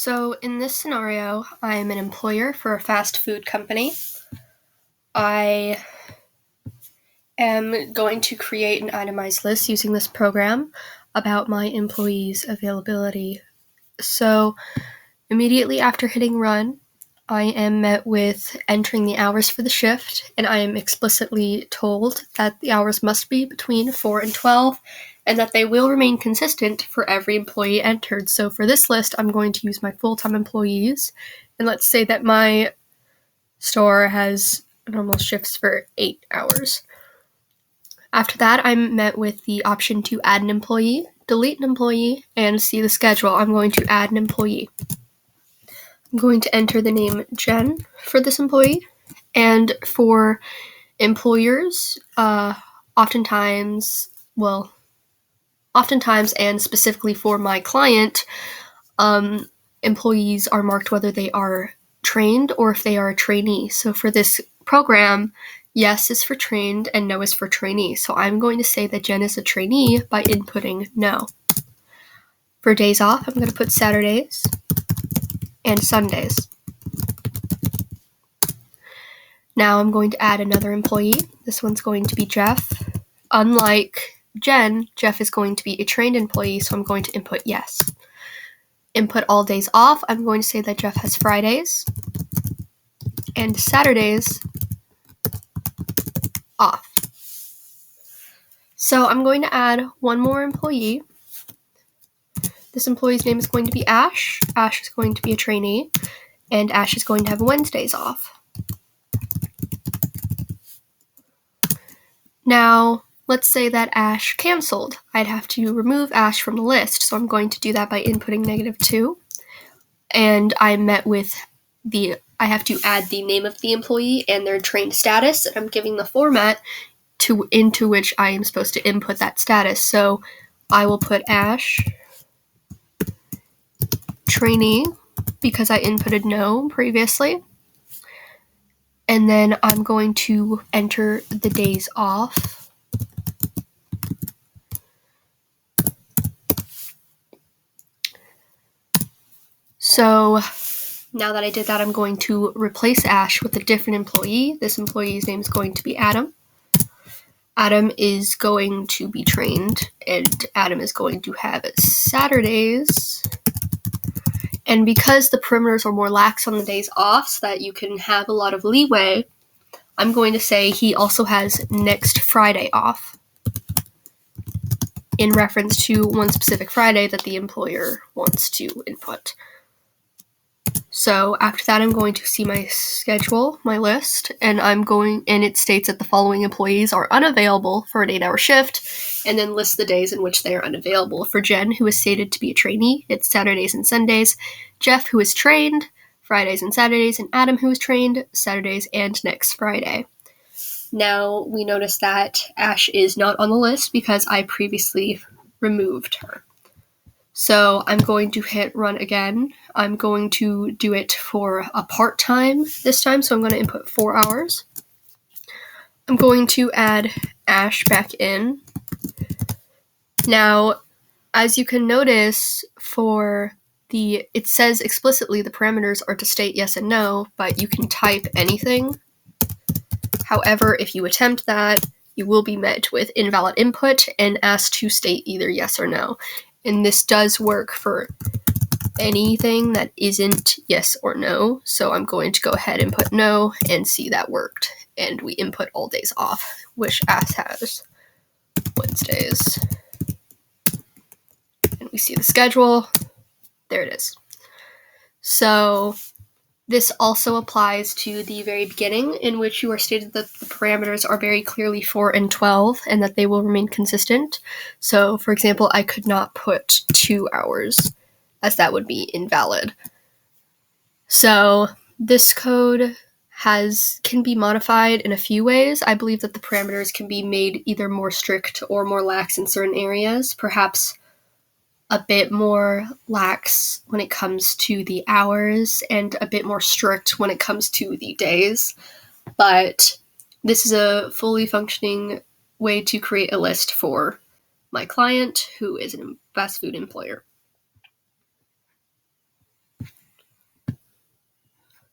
So in this scenario, I'm an employer for a fast food company. I am going to create an itemized list using this program about my employees' availability. So immediately after hitting run, I am met with entering the hours for the shift, and I am explicitly told that the hours must be between 4 and 12, and that they will remain consistent for every employee entered. So for this list, I'm going to use my full-time employees, and let's say that my store has normal shifts for 8 hours. After that, I'm met with the option to add an employee, delete an employee, and see the schedule. I'm going to add an employee. I'm going to enter the name Jen for this employee, and for employers, oftentimes and specifically for my client, employees are marked whether they are trained or if they are a trainee. So for this program, yes is for trained and no is for trainee. So I'm going to say that Jen is a trainee by inputting no. For days off, I'm going to put Saturdays and Sundays. Now I'm going to add another employee. This one's going to be Jeff. Unlike Jen, Jeff is going to be a trained employee, so I'm going to input yes. Input all days off. I'm going to say that Jeff has Fridays and Saturdays off. So I'm going to add one more employee. This employee's name is going to be Ash. Ash is going to be a trainee, and Ash is going to have Wednesdays off. Now, let's say that Ash canceled. I'd have to remove Ash from the list, so I'm going to do that by inputting -2. And I'm met with I have to add the name of the employee and their trained status, and I'm giving the format into which I am supposed to input that status. So I will put Ash trainee because I inputted no previously. And then I'm going to enter the days off. So now that I did that, I'm going to replace Ash with a different employee. This employee's name is going to be Adam. Adam is going to be trained, and Adam is going to have Saturdays. And because the perimeters are more lax on the days off so that you can have a lot of leeway, I'm going to say he also has next Friday off, in reference to one specific Friday that the employer wants to input. So after that, I'm going to see my schedule, my list, and it states that the following employees are unavailable for an 8-hour shift, and then list the days in which they are unavailable. For Jen, who is stated to be a trainee, it's Saturdays and Sundays. Jeff, who is trained, Fridays and Saturdays, and Adam, who is trained, Saturdays and next Friday. Now we notice that Ash is not on the list because I previously removed her. So I'm going to hit run again. I'm going to do it for a part-time this time, so I'm going to input 4 hours. I'm going to add Ash back in. Now, as you can notice, it says explicitly the parameters are to state yes and no, but you can type anything. However, if you attempt that, you will be met with invalid input and asked to state either yes or no. And this does work for anything that isn't yes or no. So I'm going to go ahead and put no and see that worked. And we input all days off, which Ash has Wednesdays. And we see the schedule. There it is. So this also applies to the very beginning, in which you are stated that the parameters are very clearly 4 and 12 and that they will remain consistent. So, for example, I could not put 2 hours, as that would be invalid. So this code can be modified in a few ways. I believe that the parameters can be made either more strict or more lax in certain areas, perhaps a bit more lax when it comes to the hours and a bit more strict when it comes to the days. But this is a fully functioning way to create a list for my client, who is a fast food employer.